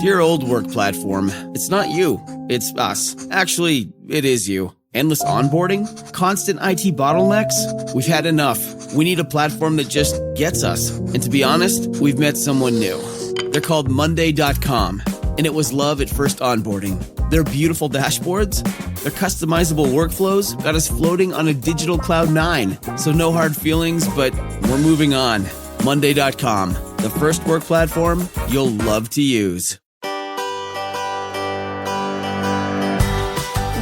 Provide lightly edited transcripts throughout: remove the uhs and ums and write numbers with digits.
Dear old work platform, it's not you, it's us. Actually, it is you. Endless onboarding? Constant IT bottlenecks? We've had enough. We need a platform that just gets us. And to be honest, we've met someone new. They're called Monday.com, and it was love at first onboarding. Their beautiful dashboards, their customizable workflows got us floating on a digital cloud 9. So no hard feelings, but we're moving on. Monday.com, the first work platform you'll love to use.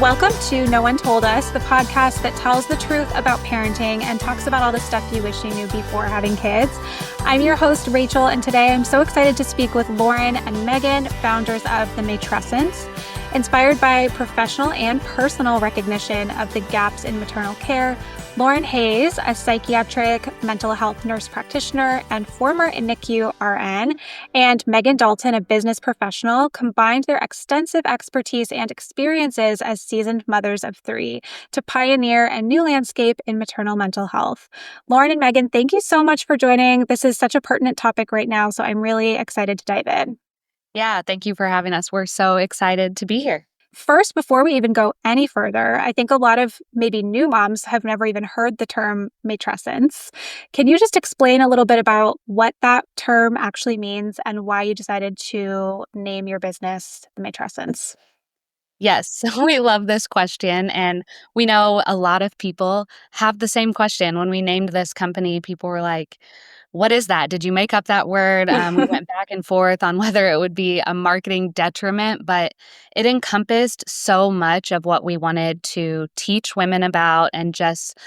Welcome to No One Told Us, the podcast that tells the truth about parenting and talks about all the stuff you wish you knew before having kids. I'm your host, Rachael, and today I'm so excited to speak with Lauren and Megan, founders of the Matrescence. Inspired by professional and personal recognition of the gaps in maternal care, Lauren Hays, a psychiatric mental health nurse practitioner and former NICU RN, and Megan Dalton, a business professional, combined their extensive expertise and experiences as seasoned mothers of 3 to pioneer a new landscape in maternal mental health. Lauren and Megan, thank you so much for joining. This is such a pertinent topic right now, so I'm really excited to dive in. Yeah, thank you for having us. We're so excited to be here. First, before we even go any further, I think a lot of maybe new moms have never even heard the term matrescence. Can you just explain a little bit about what that term actually means and why you decided to name your business the Matrescence? Yes, we love this question. And we know a lot of people have the same question. When we named this company, people were like, what is that? Did you make up that word? We went back and forth on whether it would be a marketing detriment, but it encompassed so much of what we wanted to teach women about. And just,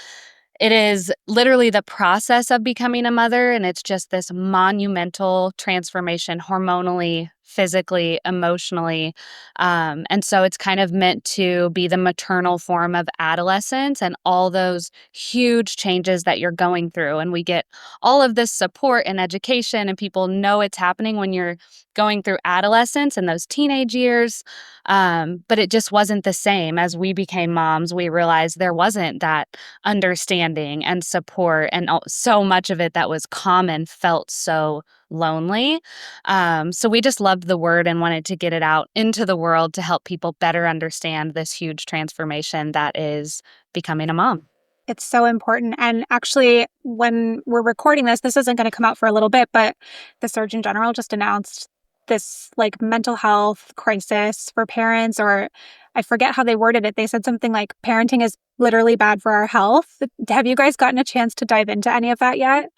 it is literally the process of becoming a mother. And it's just this monumental transformation hormonally, physically, emotionally. And so it's kind of meant to be the maternal form of adolescence and all those huge changes that you're going through. And we get all of this support and education, and people know it's happening when you're going through adolescence and those teenage years. But it just wasn't the same. As we became moms, we realized there wasn't that understanding and support, and so much of it that was common felt so lonely. So we just loved the word and wanted to get it out into the world to help people better understand this huge transformation that is becoming a mom. It's so important. And actually, when we're recording this isn't going to come out for a little bit, but the Surgeon General just announced this mental health crisis for parents, or I forget how they worded it. They said something like parenting is literally bad for our health. Have you guys gotten a chance to dive into any of that yet?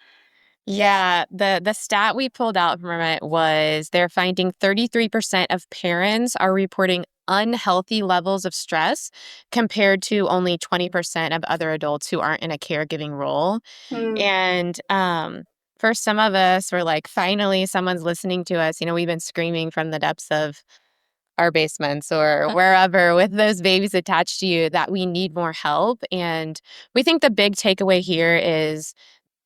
Yeah, the stat we pulled out from it was they're finding 33% of parents are reporting unhealthy levels of stress compared to only 20% of other adults who aren't in a caregiving role. And for some of us, we're like, finally, someone's listening to us. You know, we've been screaming from the depths of our basements or wherever with those babies attached to you that we need more help. And we think the big takeaway here is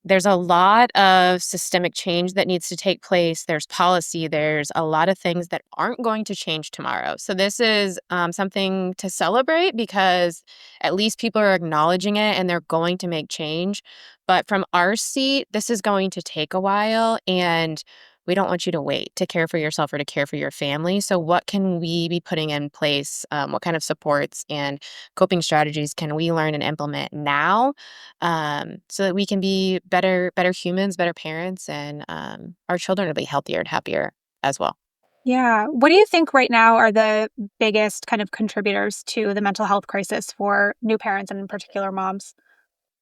there's a lot of systemic change that needs to take place. There's policy. There's a lot of things that aren't going to change tomorrow. So this is something to celebrate because at least people are acknowledging it and they're going to make change. But from our seat, this is going to take a while, and we don't want you to wait to care for yourself or to care for your family. So what can we be putting in place? What kind of supports and coping strategies can we learn and implement now so that we can be better humans, better parents, and our children will be healthier and happier as well? Yeah. What do you think right now are the biggest kind of contributors to the mental health crisis for new parents and in particular moms?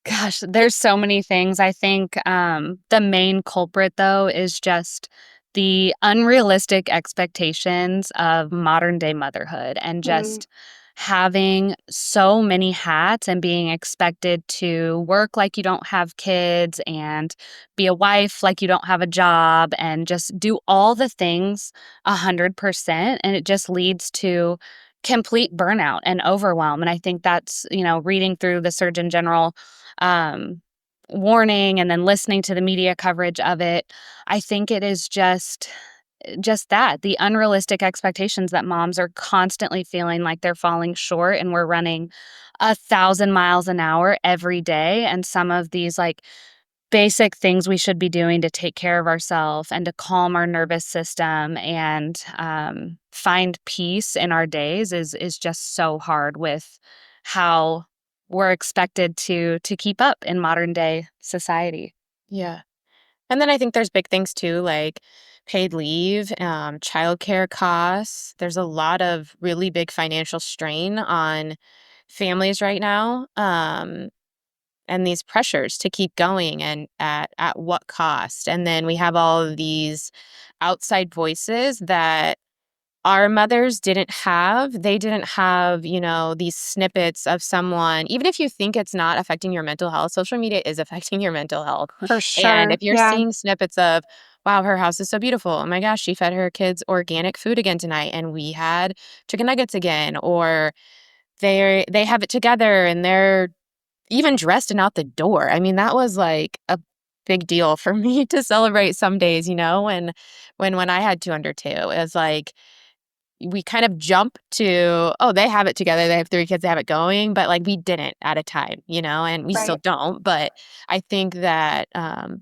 Gosh, there's so many things. I think the main culprit, though, is just the unrealistic expectations of modern day motherhood and just having so many hats and being expected to work like you don't have kids and be a wife like you don't have a job and just do all the things 100%. And it just leads to complete burnout and overwhelm. And I think that's, reading through the Surgeon General warning and then listening to the media coverage of it, I think it is just that, the unrealistic expectations that moms are constantly feeling like they're falling short, and we're running 1,000 miles an hour every day. And some of these basic things we should be doing to take care of ourselves and to calm our nervous system and find peace in our days is just so hard with how we're expected to keep up in modern day society. Yeah. And then I think there's big things too, like paid leave, childcare costs. There's a lot of really big financial strain on families right now, and these pressures to keep going and at what cost. And then we have all of these outside voices that our mothers didn't have. They didn't have, these snippets of someone. Even if you think it's not affecting your mental health, social media is affecting your mental health. For And sure. if you're Yeah. seeing snippets of, wow, her house is so beautiful. Oh my gosh, she fed her kids organic food again tonight and we had chicken nuggets again. Or they have it together and they're even dressed and out the door. I mean, that was like a big deal for me to celebrate some days, when I had two under two. It was like we kind of jump to, oh, they have it together. They have three kids, they have it going, but like we didn't at a time, and we still Right. don't. But I think that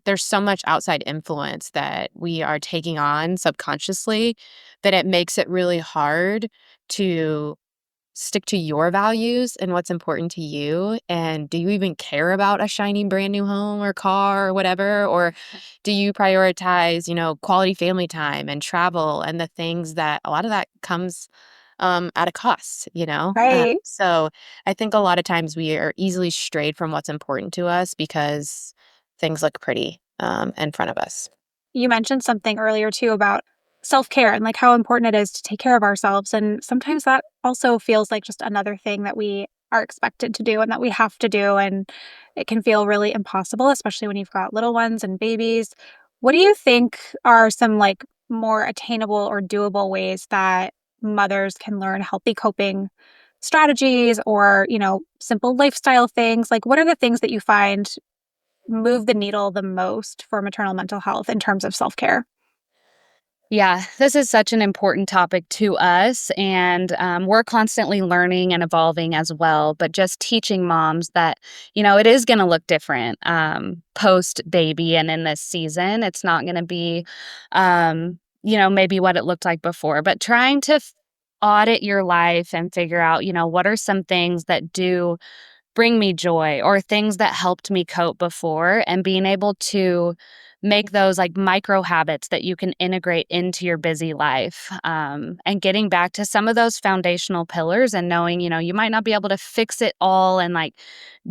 there's so much outside influence that we are taking on subconsciously that it makes it really hard to stick to your values and what's important to you. And do you even care about a shiny brand new home or car or whatever? Or do you prioritize, quality family time and travel and the things that a lot of that comes at a cost? Right. So I think a lot of times we are easily strayed from what's important to us because things look pretty in front of us. You mentioned something earlier too about self-care and like how important it is to take care of ourselves. And sometimes that also feels like just another thing that we are expected to do and that we have to do. And it can feel really impossible, especially when you've got little ones and babies. What do you think are some like more attainable or doable ways that mothers can learn healthy coping strategies or, simple lifestyle things? Like, what are the things that you find move the needle the most for maternal mental health in terms of self-care? Yeah, this is such an important topic to us, and we're constantly learning and evolving as well. But just teaching moms that, it is going to look different post baby and in this season. It's not going to be, maybe what it looked like before, but trying to audit your life and figure out, what are some things that do bring me joy or things that helped me cope before, and being able to make those like micro habits that you can integrate into your busy life, and getting back to some of those foundational pillars and knowing, you might not be able to fix it all and like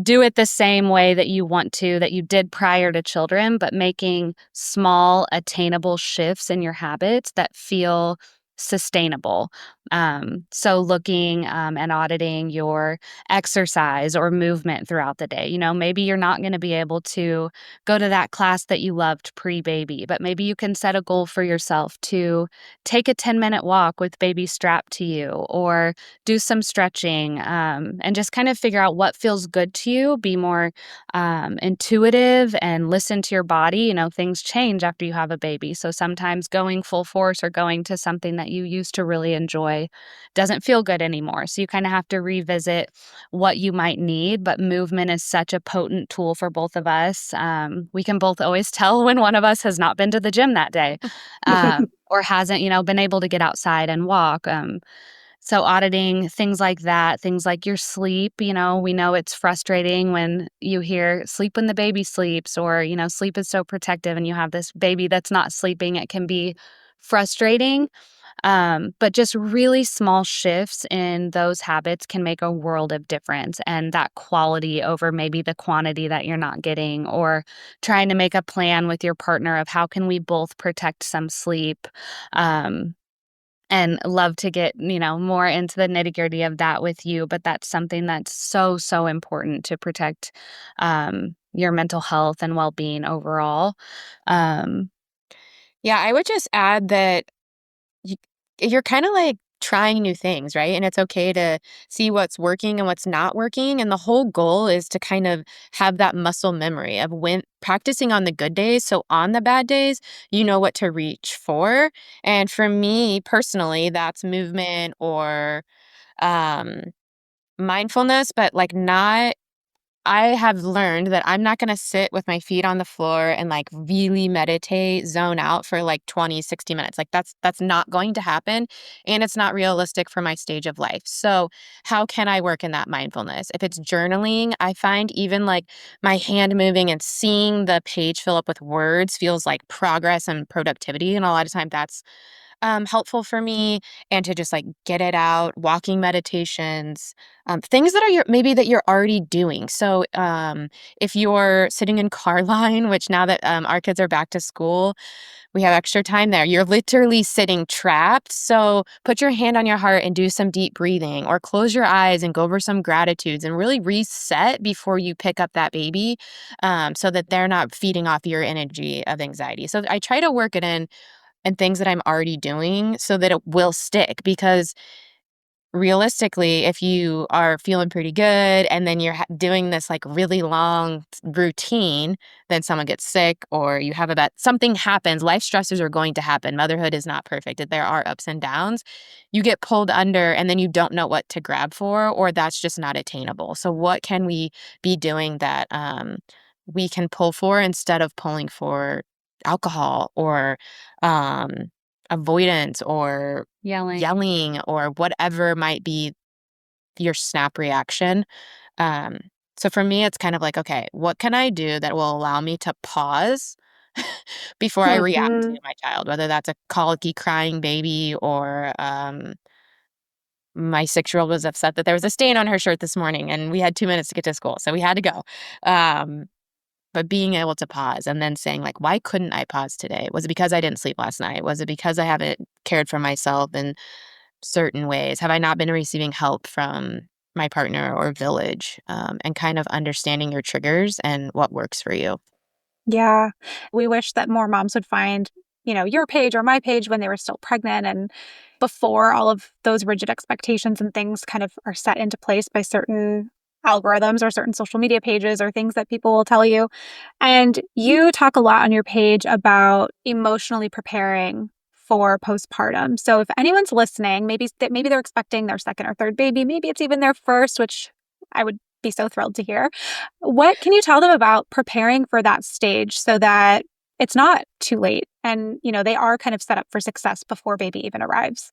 do it the same way that you want to, that you did prior to children, but making small attainable shifts in your habits that feel sustainable. So looking and auditing your exercise or movement throughout the day. Maybe you're not going to be able to go to that class that you loved pre-baby, but maybe you can set a goal for yourself to take a 10-minute walk with baby strapped to you, or do some stretching, and just kind of figure out what feels good to you. Be more intuitive and listen to your body. Things change after you have a baby. So sometimes going full force or going to something that you used to really enjoy doesn't feel good anymore. So you kind of have to revisit what you might need. But movement is such a potent tool for both of us. We can both always tell when one of us has not been to the gym that day, or hasn't, been able to get outside and walk. So auditing things like that, things like your sleep. We know it's frustrating when you hear sleep when the baby sleeps, or, sleep is so protective and you have this baby that's not sleeping. It can be frustrating. But just really small shifts in those habits can make a world of difference. And that quality over maybe the quantity that you're not getting, or trying to make a plan with your partner of how can we both protect some sleep. And love to get, more into the nitty-gritty of that with you. But that's something that's so, so important to protect your mental health and well-being overall. Um, Yeah, I would just add that you, you're kind of like trying new things, right? And it's okay to see what's working and what's not working. And the whole goal is to kind of have that muscle memory of when practicing on the good days. So on the bad days, you know what to reach for. And for me personally, that's movement or um, mindfulness, but like not I have learned that I'm not going to sit with my feet on the floor and like really meditate, zone out for like 20, 60 minutes. Like that's not going to happen, and it's not realistic for my stage of life. So, how can I work in that mindfulness? If it's journaling, I find even like my hand moving and seeing the page fill up with words feels like progress and productivity, and a lot of time that's helpful for me, and to just like get it out, walking meditations, things that are maybe that you're already doing. So if you're sitting in car line, which now that our kids are back to school, we have extra time there. You're literally sitting trapped. So put your hand on your heart and do some deep breathing, or close your eyes and go over some gratitudes and really reset before you pick up that baby, so that they're not feeding off your energy of anxiety. So I try to work it in and things that I'm already doing so that it will stick, because realistically, if you are feeling pretty good and then you're doing this like really long routine, then someone gets sick or you have something happens. Life stressors are going to happen. Motherhood is not perfect. There are ups and downs. You get pulled under and then you don't know what to grab for, or that's just not attainable. So what can we be doing that we can pull for instead of pulling for alcohol or um, avoidance or yelling or whatever might be your snap reaction. Um, so for me, it's kind of like, okay, what can I do that will allow me to pause before I react to Mhm. my child, whether that's a colicky crying baby or my 6-year-old was upset that there was a stain on her shirt this morning and we had 2 minutes to get to school. So we had to go. Um, but being able to pause and then saying, like, why couldn't I pause today? Was it because I didn't sleep last night? Was it because I haven't cared for myself in certain ways? Have I not been receiving help from my partner or village? And kind of understanding your triggers and what works for you. Yeah. We wish that more moms would find, your page or my page when they were still pregnant and before all of those rigid expectations and things kind of are set into place by certain algorithms or certain social media pages or things that people will tell you. And you talk a lot on your page about emotionally preparing for postpartum. So if anyone's listening, maybe they're expecting their second or third baby, maybe it's even their first, which I would be so thrilled to hear. What can you tell them about preparing for that stage so that it's not too late and, they are kind of set up for success before baby even arrives?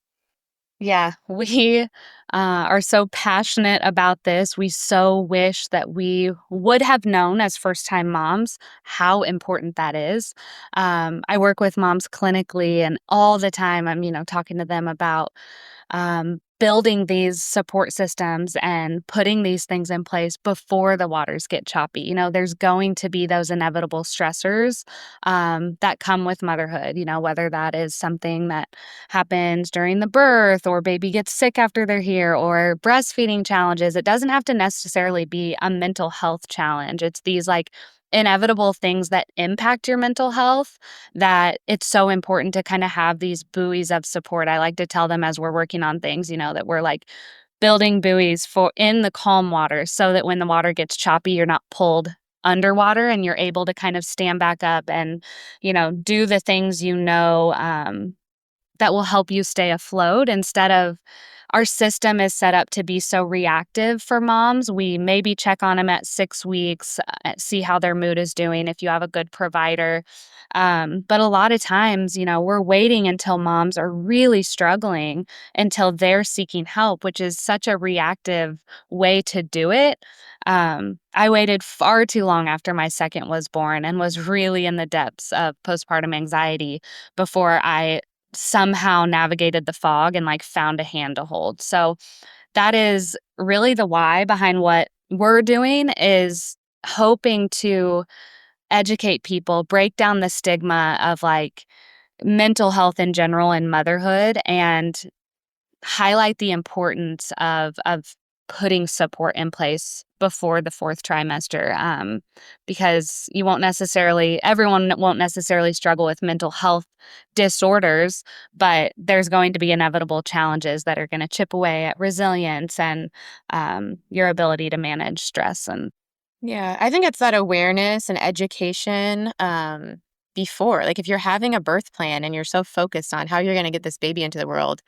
Yeah, we are so passionate about this. We so wish that we would have known as first time moms how important that is. I work with moms clinically, and all the time I'm, talking to them about building these support systems and putting these things in place before the waters get choppy. There's going to be those inevitable stressors that come with motherhood, whether that is something that happens during the birth or baby gets sick after they're here or breastfeeding challenges. It doesn't have to necessarily be a mental health challenge. It's these like inevitable things that impact your mental health that it's so important to kind of have these buoys of support. I like to tell them as we're working on things, that we're like building buoys for in the calm water so that when the water gets choppy, you're not pulled underwater and you're able to kind of stand back up and, do the things that will help you stay afloat instead of our system is set up to be so reactive for moms. We maybe check on them at 6 weeks, see how their mood is doing if you have a good provider. But a lot of times, we're waiting until moms are really struggling until they're seeking help, which is such a reactive way to do it. I waited far too long after my second was born and was really in the depths of postpartum anxiety before I somehow navigated the fog and like found a hand to hold. So that is really the why behind what we're doing, is hoping to educate people, break down the stigma of like mental health in general and motherhood, and highlight the importance of putting support in place before the fourth trimester, because everyone won't necessarily struggle with mental health disorders, but there's going to be inevitable challenges that are going to chip away at resilience and your ability to manage stress. And Yeah, I think it's that awareness and education. before. Like if you're having a birth plan and you're so focused on how you're going to get this baby into the world,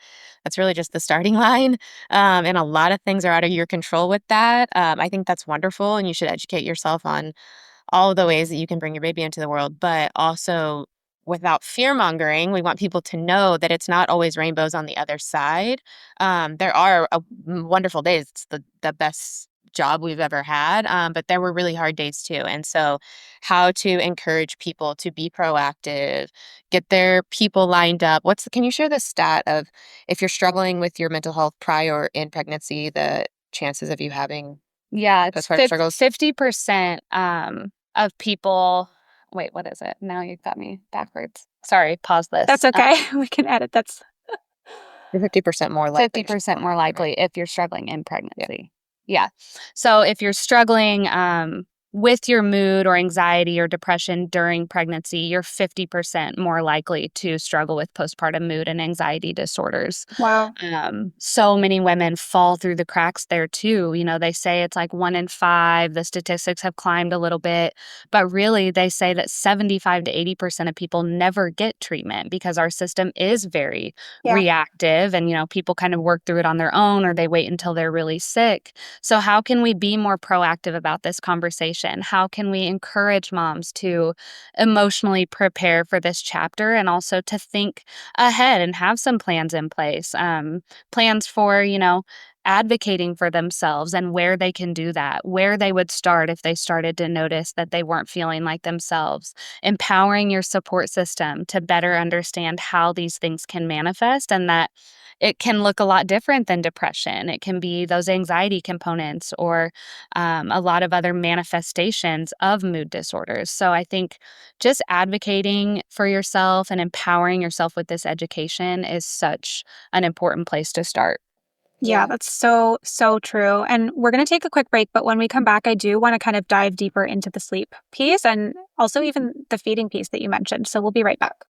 that's really just the starting line. And a lot of things are out of your control with that. I think that's wonderful. And you should educate yourself on all of the ways that you can bring your baby into the world, but also without fear mongering, we want people to know that it's not always rainbows on the other side. There are wonderful days. It's the best job we've ever had, but there were really hard days too. And so, how to encourage people to be proactive, get their people lined up. Can you share the stat of if you're struggling with your mental health prior in pregnancy, the chances of you having Yeah, it's postpartum struggles? 50% of people. Wait, what is it? Now you've got me backwards. Sorry, pause this. That's okay. We can edit. That's 50% more likely. 50% more likely if you're struggling in pregnancy. Yeah. So if you're struggling with your mood or anxiety or depression during pregnancy, you're 50% more likely to struggle with postpartum mood and anxiety disorders. wow. So many women fall through the cracks there too. You know, they say it's like 1 in 5. The statistics have climbed a little bit, but really they say that 75 to 80% of people never get treatment because our system is very reactive, and, you know, people kind of work through it on their own or they wait until they're really sick. So how can we be more proactive about this conversation? How can we encourage moms to emotionally prepare for this chapter and also to think ahead and have some plans in place? Plans for, you know, advocating for themselves and where they can do that, where they would start if they started to notice that they weren't feeling like themselves, empowering your support system to better understand how these things can manifest and that it can look a lot different than depression. It can be those anxiety components or a lot of other manifestations of mood disorders. So I think just advocating for yourself and empowering yourself with this education is such an important place to start. Yeah, that's so, so true. And we're going to take a quick break, but when we come back, I do want to kind of dive deeper into the sleep piece and also even the feeding piece that you mentioned. So we'll be right back.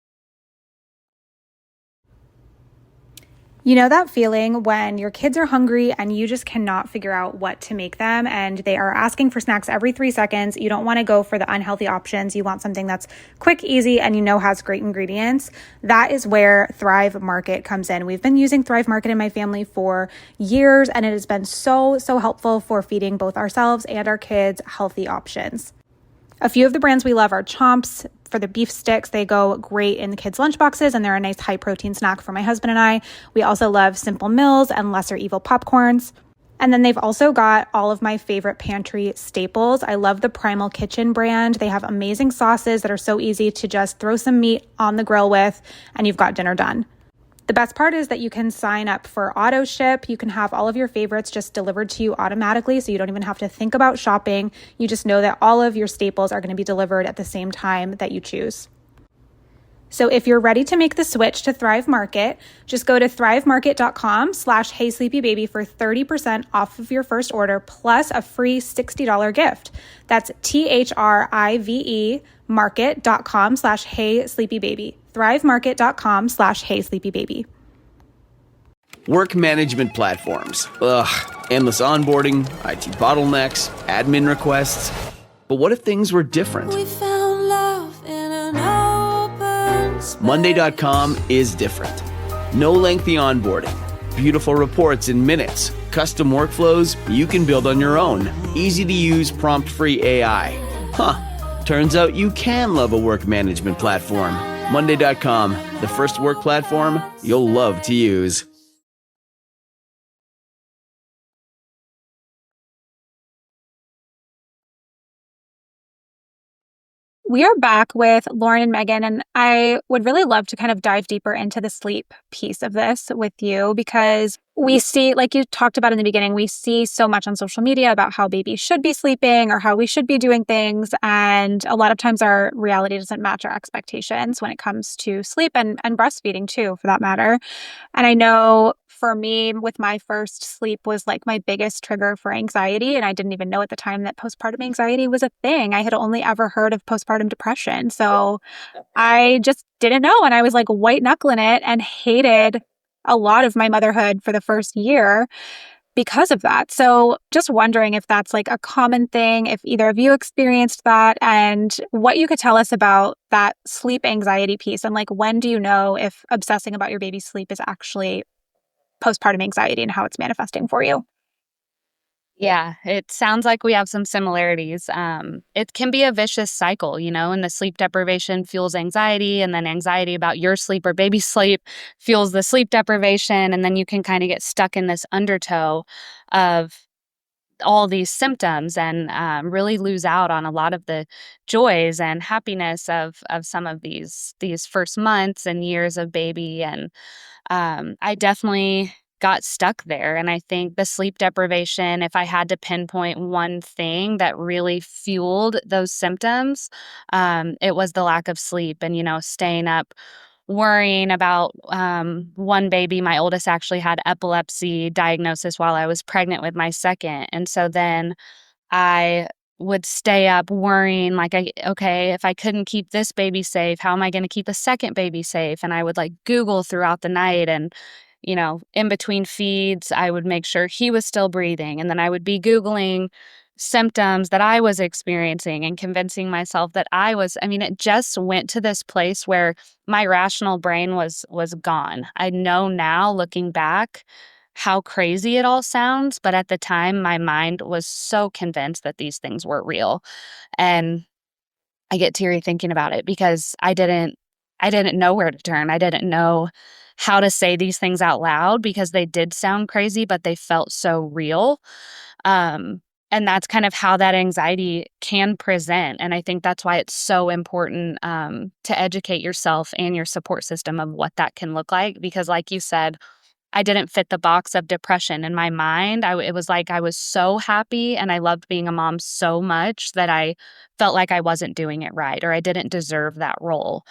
You know that feeling when your kids are hungry and you just cannot figure out what to make them and they are asking for snacks every 3 seconds. You don't want to go for the unhealthy options. You want something that's quick, easy, and you know has great ingredients. That is where Thrive Market comes in. We've been using Thrive Market in my family for years, and it has been so, so helpful for feeding both ourselves and our kids healthy options. A few of the brands we love are Chomps. For the beef sticks, they go great in the kids' lunchboxes, and they're a nice high-protein snack for my husband and I. We also love Simple Mills and Lesser Evil popcorns. And then they've also got all of my favorite pantry staples. I love the Primal Kitchen brand. They have amazing sauces that are so easy to just throw some meat on the grill with, and you've got dinner done. The best part is that you can sign up for auto ship. You can have all of your favorites just delivered to you automatically, so you don't even have to think about shopping. You just know that all of your staples are going to be delivered at the same time that you choose. So if you're ready to make the switch to Thrive Market, just go to thrivemarket.com/HeySleepyBaby for 30% off of your first order plus a free $60 gift. That's THRIVE market.com/HeySleepyBaby. thrivemarket.com/HeySleepyBaby. Work management platforms. Ugh, endless onboarding, IT bottlenecks, admin requests. But what if things were different? We found love in an open space. Monday.com is different. No lengthy onboarding, beautiful reports in minutes, custom workflows you can build on your own, easy to use prompt-free AI. Huh, turns out you can love a work management platform. Monday.com, the first work platform you'll love to use. We are back with Lauren and Megan, and I would really love to kind of dive deeper into the sleep piece of this with you because we see, like you talked about in the beginning, we see so much on social media about how babies should be sleeping or how we should be doing things. And a lot of times our reality doesn't match our expectations when it comes to sleep and breastfeeding too, for that matter. And I know for me, with my first sleep was like my biggest trigger for anxiety. And I didn't even know at the time that postpartum anxiety was a thing. I had only ever heard of postpartum depression. So I just didn't know. And I was like white knuckling it and hated a lot of my motherhood for the first year. because of that. So just wondering if that's like a common thing, if either of you experienced that, and what you could tell us about that sleep anxiety piece, and like when do you know if obsessing about your baby's sleep is actually postpartum anxiety and how it's manifesting for you? Yeah, it sounds like we have some similarities. It can be a vicious cycle, and the sleep deprivation fuels anxiety, and then anxiety about your sleep or baby's sleep fuels the sleep deprivation. And then you can kind of get stuck in this undertow of all these symptoms and really lose out on a lot of the joys and happiness of some of these first months and years of baby. And I definitely got stuck there. And I think the sleep deprivation, if I had to pinpoint one thing that really fueled those symptoms, it was the lack of sleep and, staying up worrying about one baby. My oldest actually had epilepsy diagnosis while I was pregnant with my second. And so then I would stay up worrying like, okay, if I couldn't keep this baby safe, how am I going to keep a second baby safe? And I would like Google throughout the night and, in between feeds, I would make sure he was still breathing. And then I would be Googling symptoms that I was experiencing and convincing myself that it just went to this place where my rational brain was gone. I know now looking back how crazy it all sounds, but at the time my mind was so convinced that these things were real. And I get teary thinking about it because I didn't know where to turn. I didn't know how to say these things out loud because they did sound crazy, but they felt so real. And that's kind of how that anxiety can present. And I think that's why it's so important to educate yourself and your support system of what that can look like. Because like you said, I didn't fit the box of depression in my mind. It was like I was so happy and I loved being a mom so much that I felt like I wasn't doing it right or I didn't deserve that role.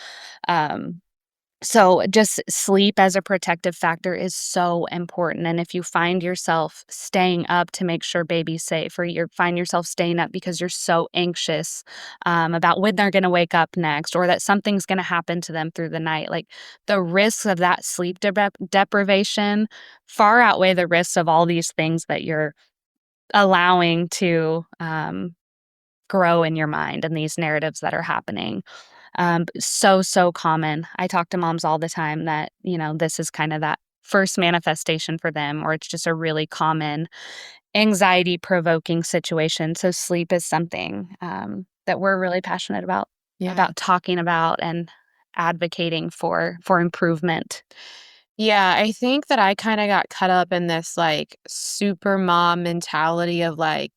So just sleep as a protective factor is so important. And if you find yourself staying up to make sure baby's safe, or you find yourself staying up because you're so anxious about when they're going to wake up next, or that something's going to happen to them through the night, like the risks of that sleep deprivation far outweigh the risks of all these things that you're allowing to grow in your mind and these narratives that are happening. So common. I talk to moms all the time that, this is kind of that first manifestation for them, or it's just a really common anxiety provoking situation. So sleep is something that we're really passionate about talking about and advocating for improvement. Yeah, I think that I kind of got caught up in this like super mom mentality of like,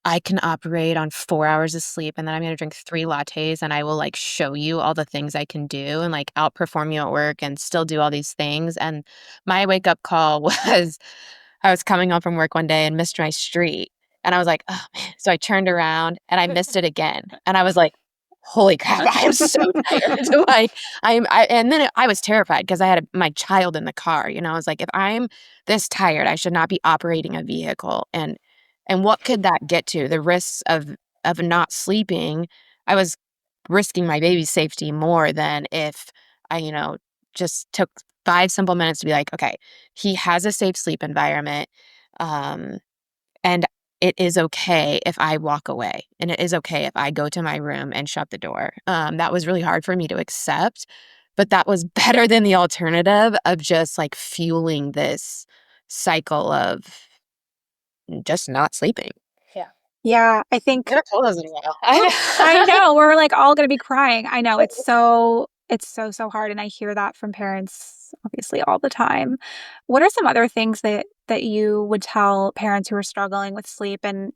I can operate on 4 hours of sleep and then I'm going to drink 3 lattes and I will like show you all the things I can do and like outperform you at work and still do all these things. And my wake up call was I was coming home from work one day and missed my street. And I was like, oh man. So I turned around and I missed it again. And I was like, holy crap, I am so tired. And then I was terrified because I had my child in the car. I was like, if I'm this tired, I should not be operating a vehicle. And what could that get to? The risks of not sleeping. I was risking my baby's safety more than if I, just took 5 simple minutes to be like, okay, he has a safe sleep environment. And it is okay if I walk away. And it is okay if I go to my room and shut the door. That was really hard for me to accept. But that was better than the alternative of just like fueling this cycle of just not sleeping. Yeah, I think Could have told us in a while. I know we're like all going to be crying. I know it's so hard, and I hear that from parents obviously all the time. What are some other things that you would tell parents who are struggling with sleep, and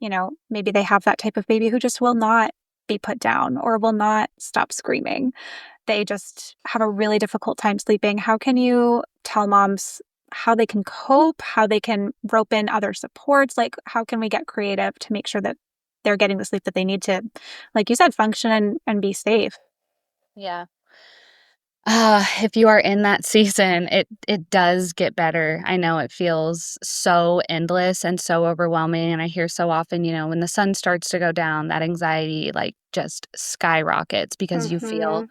maybe they have that type of baby who just will not be put down or will not stop screaming? They just have a really difficult time sleeping. How can you tell moms how they can cope, how they can rope in other supports? Like, how can we get creative to make sure that they're getting the sleep that they need to, like you said, function and be safe? Yeah. If you are in that season, it does get better. I know it feels so endless and so overwhelming. And I hear so often, when the sun starts to go down, that anxiety like just skyrockets because you feel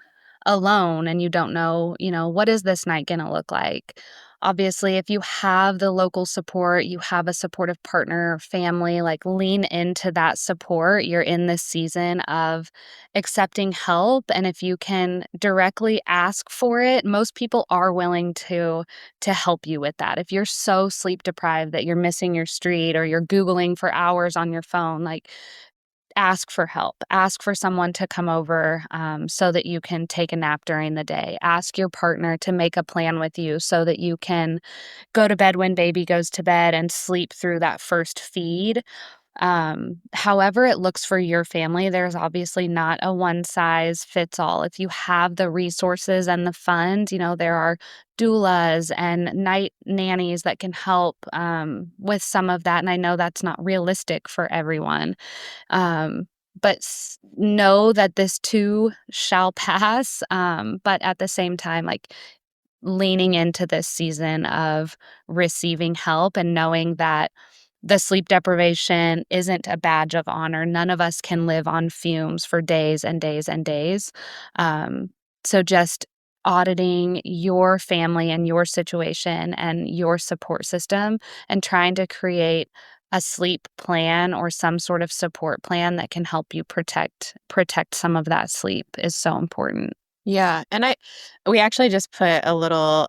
alone and you don't know, what is this night going to look like? Obviously, if you have the local support, you have a supportive partner or family, like lean into that support. You're in this season of accepting help. And if you can directly ask for it, most people are willing to help you with that. If you're so sleep deprived that you're missing your street or you're Googling for hours on your phone, like ask for help. Ask for someone to come over so that you can take a nap during the day. Ask your partner to make a plan with you so that you can go to bed when baby goes to bed and sleep through that first feed. However it looks for your family, there's obviously not a one size fits all. If you have the resources and the funds, there are doulas and night nannies that can help with some of that. And I know that's not realistic for everyone. But know that this too shall pass. But at the same time, like leaning into this season of receiving help and knowing that the sleep deprivation isn't a badge of honor. None of us can live on fumes for days and days and days. So just auditing your family and your situation and your support system and trying to create a sleep plan or some sort of support plan that can help you protect some of that sleep is so important. Yeah. And we actually just put a little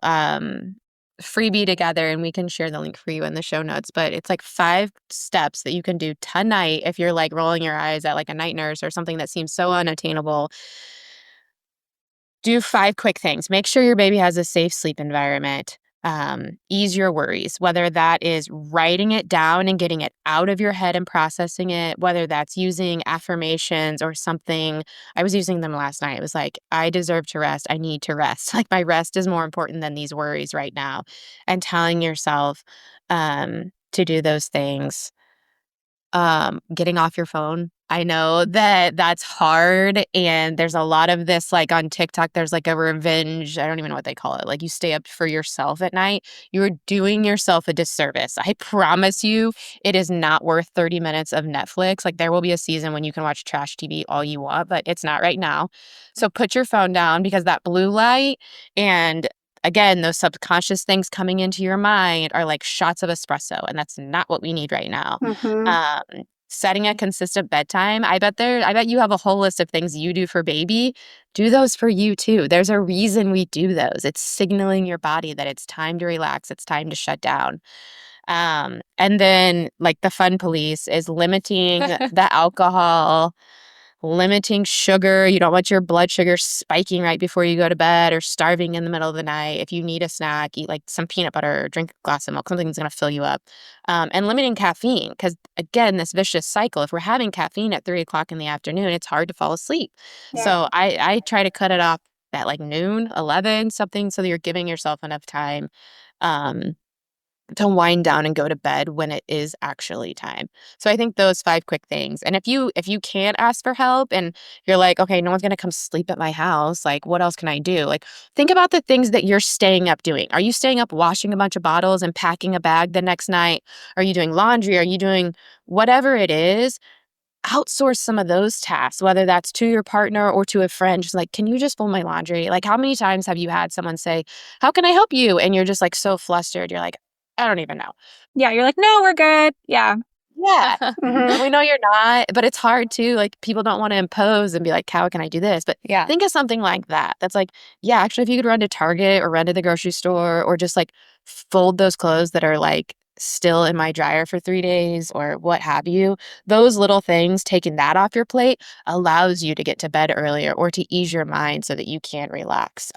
freebie together, and we can share the link for you in the show notes. But it's like 5 steps that you can do tonight if you're like rolling your eyes at like a night nurse or something that seems so unattainable. Do 5 quick things. Make sure your baby has a safe sleep environment. Ease your worries, whether that is writing it down and getting it out of your head and processing it, whether that's using affirmations or something. I was using them last night. It was like, I deserve to rest. I need to rest. Like, my rest is more important than these worries right now. And telling yourself to do those things. Getting off your phone. I know that that's hard, and there's a lot of this, like, on TikTok, there's, like, a revenge, I don't even know what they call it, like, you stay up for yourself at night. You're doing yourself a disservice. I promise you, it is not worth 30 minutes of Netflix. Like, there will be a season when you can watch trash TV all you want, but it's not right now. So put your phone down, because that blue light and, again, those subconscious things coming into your mind are like shots of espresso, and that's not what we need right now. Um, Setting a consistent bedtime. I bet you have a whole list of things you do for baby. Do those for you too. There's a reason we do those. It's signaling your body that it's time to relax. It's time to shut down. And then, like, the fun police is limiting the alcohol, limiting sugar. You don't want your blood sugar spiking right before you go to bed or starving in the middle of the night. If you need a snack, eat like some peanut butter, drink a glass of milk, something that's going to fill you up. And limiting caffeine, because again, this vicious cycle, if we're having caffeine at 3 o'clock in the afternoon, it's hard to fall asleep. Yeah. So I try to cut it off at like noon, 11, something, so that you're giving yourself enough time to wind down and go to bed when it is actually time. So I think those 5 quick things. And if you can't ask for help and you're like, okay, no one's going to come sleep at my house, like, what else can I do? Like, think about the things that you're staying up doing. Are you staying up washing a bunch of bottles and packing a bag the next night? Are you doing laundry? Are you doing whatever it is? Outsource some of those tasks, whether that's to your partner or to a friend. Just like, can you just fold my laundry? Like, how many times have you had someone say, how can I help you? And you're just like so flustered. You're like, I don't even know. Yeah, you're like, no, we're good. Yeah. Yeah. Mhm. We know you're not, but it's hard too. Like, people don't want to impose and be like, how can I do this? But Yeah. think of something like that. That's like, yeah, actually, if you could run to Target or run to the grocery store or just like fold those clothes that are like still in my dryer for 3 days or what have you, those little things, taking that off your plate allows you to get to bed earlier or to ease your mind so that you can relax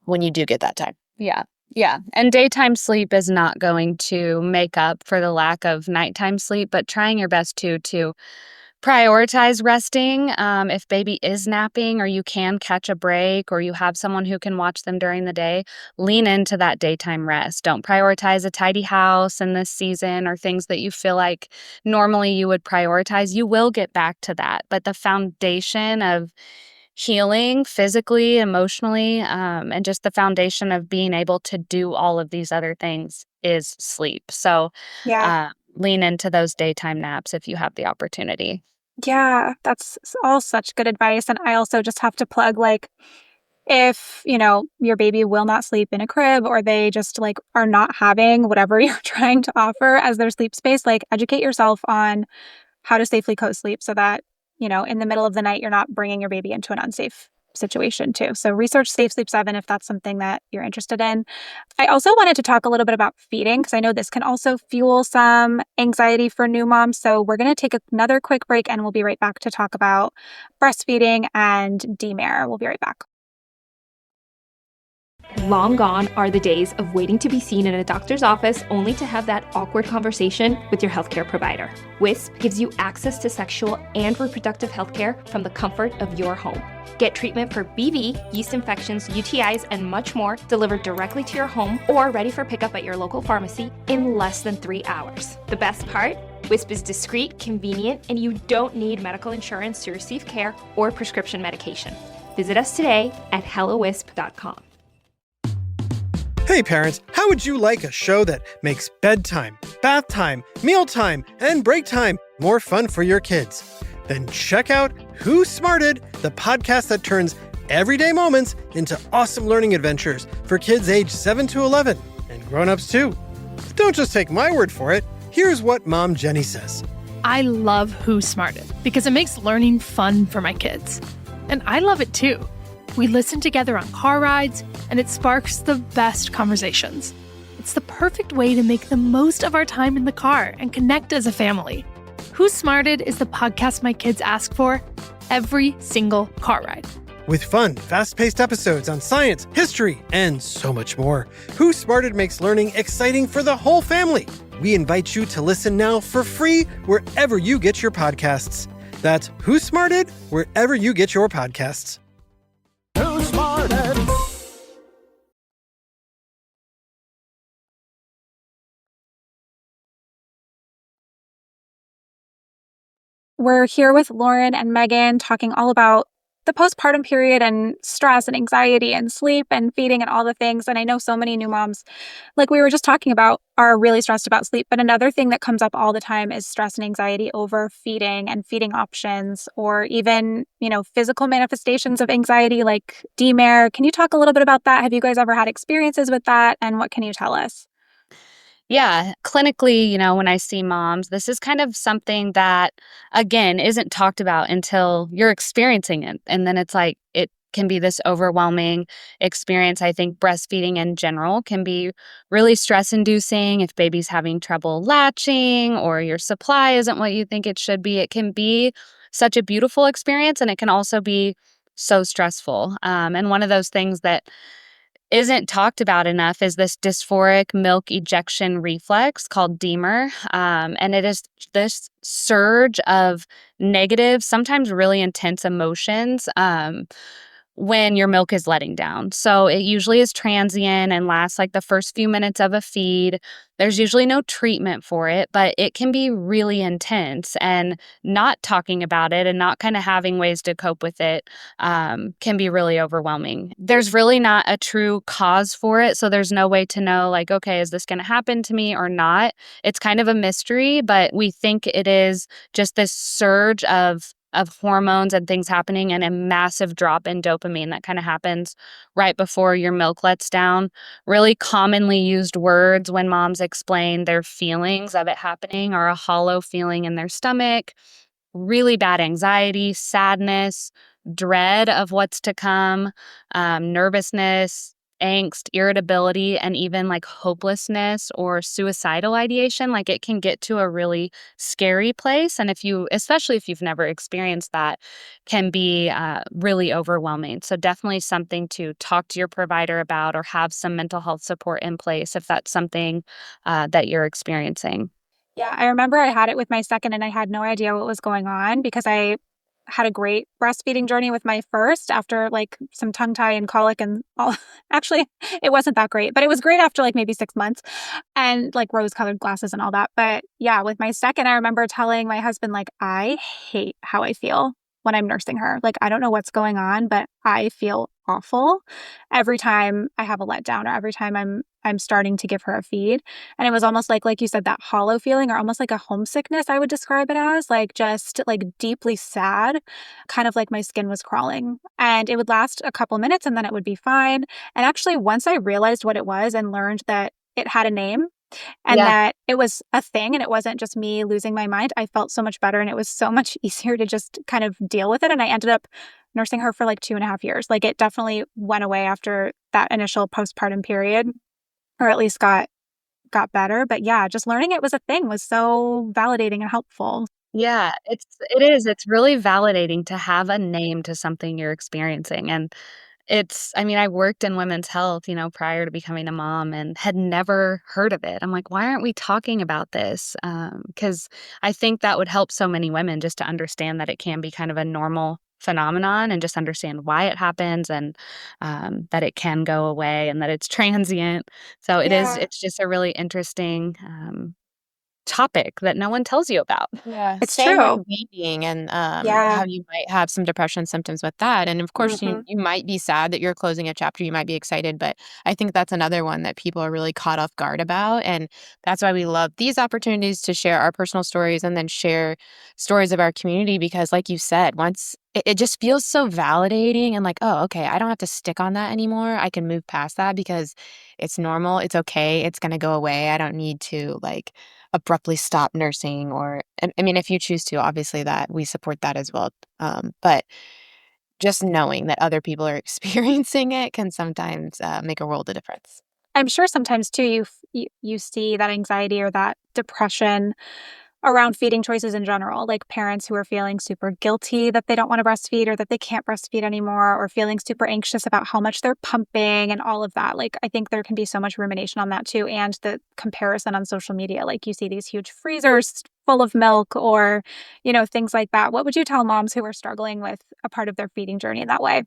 when you do get that time. Yeah. Yeah. And daytime sleep is not going to make up for the lack of nighttime sleep, but trying your best to prioritize resting. If baby is napping or you can catch a break or you have someone who can watch them during the day, lean into that daytime rest. Don't prioritize a tidy house in this season or things that you feel like normally you would prioritize. You will get back to that. But the foundation of healing physically, emotionally, and just the foundation of being able to do all of these other things is sleep. So Yeah. lean into those daytime naps if you have the opportunity. Yeah. That's all such good advice. And I also just have to plug, like, If, your baby will not sleep in a crib or they just like are not having whatever you're trying to offer as their sleep space, like educate yourself on how to safely co-sleep so that, in the middle of the night, you're not bringing your baby into an unsafe situation too. So research Safe Sleep 7 if that's something that you're interested in. I also wanted to talk a little bit about feeding because I know this can also fuel some anxiety for new moms. So we're going to take another quick break and we'll be right back to talk about breastfeeding and D-MER. We'll be right back. Long gone are the days of waiting to be seen in a doctor's office only to have that awkward conversation with your healthcare provider. Wisp gives you access to sexual and reproductive healthcare from the comfort of your home. Get treatment for BV, yeast infections, UTIs, and much more delivered directly to your home or ready for pickup at your local pharmacy in less than 3 hours. The best part? Wisp is discreet, convenient, and you don't need medical insurance to receive care or prescription medication. Visit us today at hellowisp.com. Hey parents, how would you like a show that makes bedtime, bath time, mealtime, and break time more fun for your kids? Then check out Who Smarted, the podcast that turns everyday moments into awesome learning adventures for kids aged 7 to 11, and grown-ups too. Don't just take my word for it. Here's what Mom Jenny says. I love Who Smarted because it makes learning fun for my kids. And I love it too. We listen together on car rides, and it sparks the best conversations. It's the perfect way to make the most of our time in the car and connect as a family. Who Smarted is the podcast my kids ask for every single car ride. With fun, fast-paced episodes on science, history, and so much more, Who Smarted makes learning exciting for the whole family. We invite you to listen now for free wherever you get your podcasts. That's Who Smarted, wherever you get your podcasts. Who Smarted? We're here with Lauren and Megan talking all about the postpartum period and stress and anxiety and sleep and feeding and all the things. And I know so many new moms, like we were just talking about, are really stressed about sleep. But another thing that comes up all the time is stress and anxiety over feeding and feeding options, or even, physical manifestations of anxiety like D-MER. Can you talk a little bit about that? Have you guys ever had experiences with that? And what can you tell us? Yeah, clinically, when I see moms, this is kind of something that, again, isn't talked about until you're experiencing it. And then it's like, it can be this overwhelming experience. I think breastfeeding in general can be really stress inducing if baby's having trouble latching or your supply isn't what you think it should be. It can be such a beautiful experience, and it can also be so stressful. And one of those things that isn't talked about enough is this dysphoric milk ejection reflex called D-MER. And it is this surge of negative, sometimes really intense emotions when your milk is letting down. So it usually is transient and lasts like the first few minutes of a feed. There's usually no treatment for it, but it can be really intense, and not talking about it and not kind of having ways to cope with it can be really overwhelming. There's really not a true cause for it. So there's no way to know like, okay, is this going to happen to me or not? It's kind of a mystery, but we think it is just this surge of hormones and things happening, and a massive drop in dopamine that kind of happens right before your milk lets down. Really commonly used words when moms explain their feelings of it happening are a hollow feeling in their stomach, really bad anxiety, sadness, dread of what's to come, nervousness, angst, irritability, and even like hopelessness or suicidal ideation. Like it can get to a really scary place. And especially if you've never experienced that, can be really overwhelming. So definitely something to talk to your provider about, or have some mental health support in place if that's something that you're experiencing. Yeah, I remember I had it with my second and I had no idea what was going on because I had a great breastfeeding journey with my first after like some tongue tie and colic and all. Actually, it wasn't that great, but it was great after like maybe 6 months and like rose-colored glasses and all that. But yeah, with my second, I remember telling my husband, like, I hate how I feel when I'm nursing her. Like, I don't know what's going on, but I feel awful every time I have a letdown or every time I'm I'm starting to give her a feed. And it was almost like you said, that hollow feeling, or almost like a homesickness, I would describe it as, like just like deeply sad, kind of like my skin was crawling. And it would last a couple minutes and then it would be fine. And actually, once I realized what it was and learned that it had a name and Yeah. that it was a thing and it wasn't just me losing my mind, I felt so much better and it was so much easier to just kind of deal with it. And I ended up nursing her for like 2.5 years. Like it definitely went away after that initial postpartum period, or at least got better. But yeah, just learning it was a thing was so validating and helpful. Yeah, it's really validating to have a name to something you're experiencing, and I mean, I worked in women's health, prior to becoming a mom and had never heard of it. I'm like, "Why aren't we talking about this?" Because I think that would help so many women just to understand that it can be kind of a normal phenomenon and just understand why it happens and, that it can go away and that it's transient. So Yeah. it's just a really interesting, topic that no one tells you about. Yeah, It's same true. with weaning and Yeah. how you might have some depression symptoms with that. And of course, Hmm. you might be sad that you're closing a chapter. You might be excited, but I think that's another one that people are really caught off guard about. And that's why we love these opportunities to share our personal stories and then share stories of our community. Because, like you said, once it just feels so validating and like, oh, okay, I don't have to stick on that anymore. I can move past that because it's normal. It's okay. It's going to go away. I don't need to like abruptly stop nursing or and I mean, if you choose to, obviously that we support that as well. But just knowing that other people are experiencing it can sometimes make a world of difference. I'm sure sometimes too you see that anxiety or that depression around feeding choices in general, like parents who are feeling super guilty that they don't want to breastfeed or that they can't breastfeed anymore, or feeling super anxious about how much they're pumping and all of that. Like, I think there can be so much rumination on that too. And the comparison on social media, like you see these huge freezers full of milk or, things like that. What would you tell moms who are struggling with a part of their feeding journey in that way?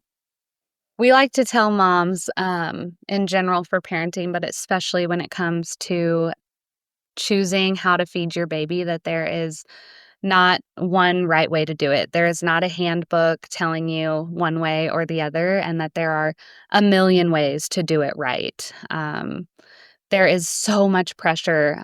We like to tell moms, in general for parenting, but especially when it comes to choosing how to feed your baby, that there is not one right way to do it. There is not a handbook telling you one way or the other, and that there are a million ways to do it right. There is so much pressure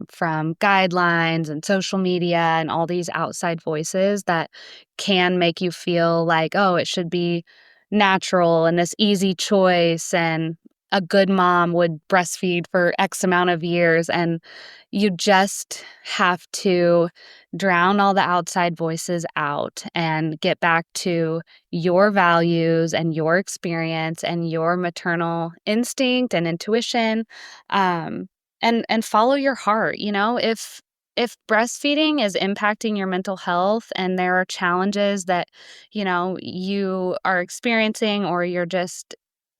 from guidelines and social media and all these outside voices that can make you feel like, oh, it should be natural and this easy choice, and a good mom would breastfeed for X amount of years. And you just have to drown all the outside voices out and get back to your values and your experience and your maternal instinct and intuition, and follow your heart. If breastfeeding is impacting your mental health and there are challenges that you are experiencing, or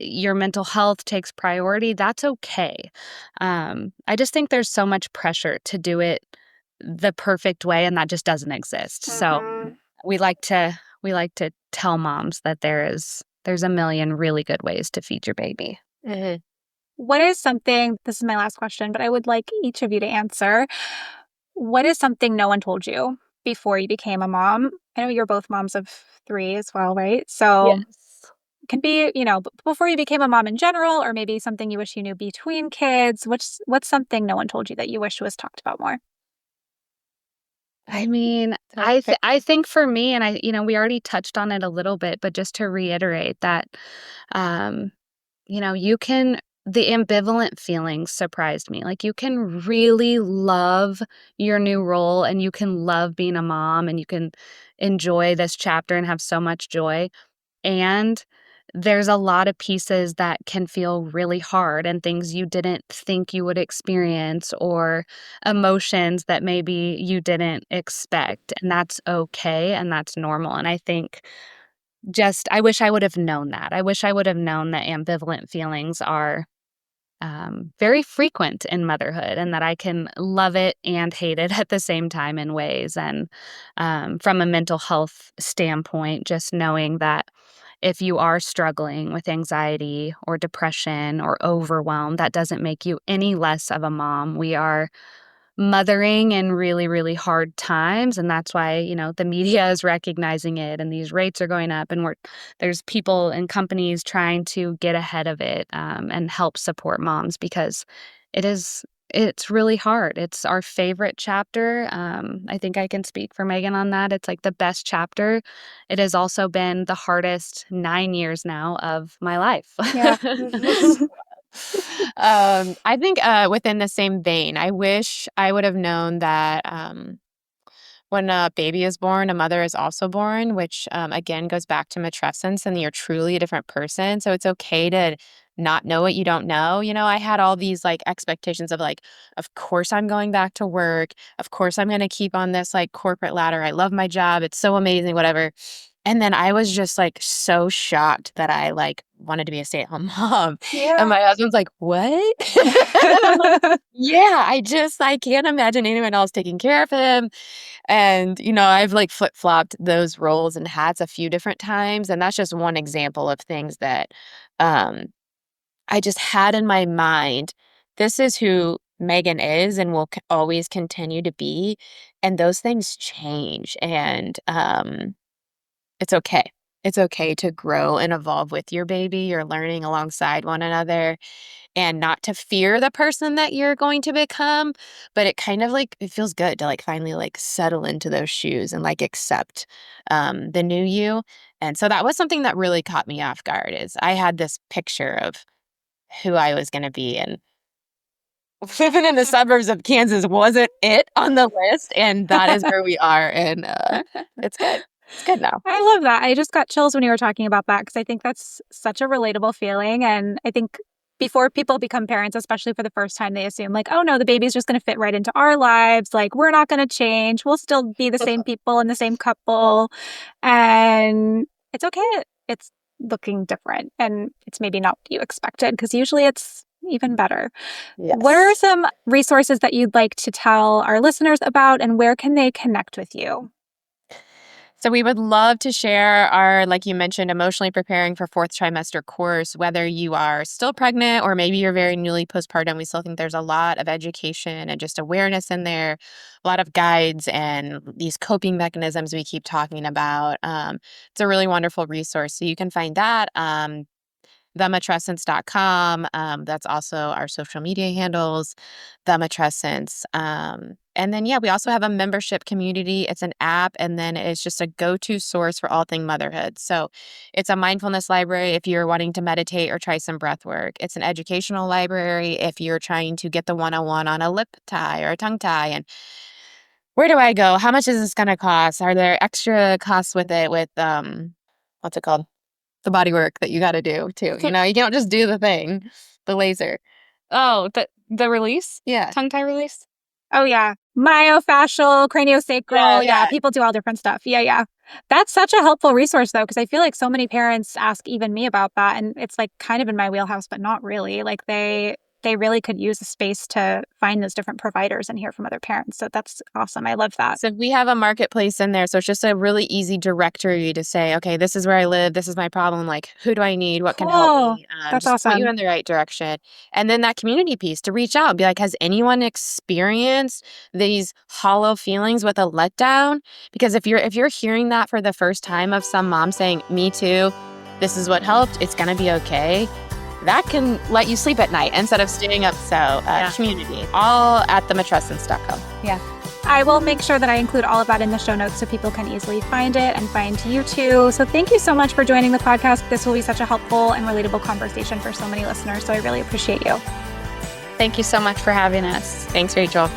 your mental health takes priority, that's okay. I just think there's so much pressure to do it the perfect way, and that just doesn't exist. So Mhm. we like to tell moms that there's a million really good ways to feed your baby. Mhm. What is something, this is my last question, but I would like each of you to answer. What is something no one told you before you became a mom? I know you're both moms of 3 as well, right? So Yes. it can be, before you became a mom in general, or maybe something you wish you knew between kids. What's something no one told you that you wish was talked about more? I mean, I think for me, and we already touched on it a little bit, but just to reiterate that, um, you can the ambivalent feelings surprised me. Like, you can really love your new role and you can love being a mom and you can enjoy this chapter and have so much joy. And there's a lot of pieces that can feel really hard and things you didn't think you would experience, or emotions that maybe you didn't expect. And that's okay and that's normal. And I think I wish I would have known that. I wish I would have known that ambivalent feelings are very frequent in motherhood, and that I can love it and hate it at the same time in ways. And from a mental health standpoint, just knowing that if you are struggling with anxiety or depression or overwhelm, that doesn't make you any less of a mom. We are mothering in really, really hard times. And that's why, you know, the media is recognizing it and these rates are going up and there's people and companies trying to get ahead of it and help support moms because it's really hard. It's our favorite chapter. I think I can speak for Megan on that. It's like the best chapter. It has also been the hardest 9 years now of my life. Yeah. I think within the same vein, I wish I would have known that when a baby is born, a mother is also born, which again goes back to matrescence and you're truly a different person. So it's okay to not know what you don't know. You know, I had all these like expectations of like, of course I'm going back to work. Of course I'm going to keep on this like corporate ladder. I love my job. It's so amazing, whatever. And then I was just like so shocked that I like wanted to be a stay-at-home mom. Yeah. And my husband's like, what? I'm like, yeah, I can't imagine anyone else taking care of him. And, you know, I've like flip-flopped those roles and hats a few different times. And that's just one example of things that I just had in my mind. This is who Megan is and will always continue to be. And those things change. And it's okay. It's okay to grow and evolve with your baby. You're learning alongside one another and not to fear the person that you're going to become. But it kind of like, it feels good to like finally like settle into those shoes and like accept the new you. And so that was something that really caught me off guard is I had this picture of who I was going to be. And living in the suburbs of Kansas wasn't it on the list. And that is where we are. And it's good. It's good now. I love that. I just got chills when you were talking about that because I think that's such a relatable feeling. And I think before people become parents, especially for the first time, they assume like, oh no, the baby's just going to fit right into our lives. Like we're not going to change. We'll still be the same people and the same couple. And it's okay. It's looking different and it's maybe not what you expected because usually it's even better. Yes. What are some resources that you'd like to tell our listeners about and where can they connect with you? So we would love to share our, like you mentioned, emotionally preparing for fourth trimester course, whether you are still pregnant or maybe you're very newly postpartum. We still think there's a lot of education and just awareness in there, a lot of guides and these coping mechanisms we keep talking about. It's a really wonderful resource. So you can find that. Matrescence.com. That's also our social media handles, Matrescence. And then, we also have a membership community. It's an app, and then it's just a go-to source for all things motherhood. So it's a mindfulness library if you're wanting to meditate or try some breath work. It's an educational library if you're trying to get the 101 on a lip tie or a tongue tie. And where do I go? How much is this going to cost? Are there extra costs with it with, what's it called? The body work that you got to do too. You know, you can't just do the thing, the laser. Oh, the release? Yeah. Tongue tie release? Oh, yeah. Myofascial, craniosacral. Yeah. People do all different stuff. Yeah. That's such a helpful resource, though, because I feel like so many parents ask even me about that. And it's like kind of in my wheelhouse, but not really. Like they really could use a space to find those different providers and hear from other parents. So that's awesome. I love that. So we have a marketplace in there. So it's just a really easy directory to say, okay, this is where I live. This is my problem. Like, who do I need? What can help me? That's just point awesome. you in the right direction. And then that community piece to reach out and be like, has anyone experienced these hollow feelings with a letdown? Because if you're hearing that for the first time of some mom saying, me too, this is what helped, it's going to be okay. That can let you sleep at night instead of staying up. So community, all at Matrescence.com. Yeah. I will make sure that I include all of that in the show notes so people can easily find it and find you too. So thank you so much for joining the podcast. This will be such a helpful and relatable conversation for so many listeners. So I really appreciate you. Thank you so much for having us. Thanks, Rachel.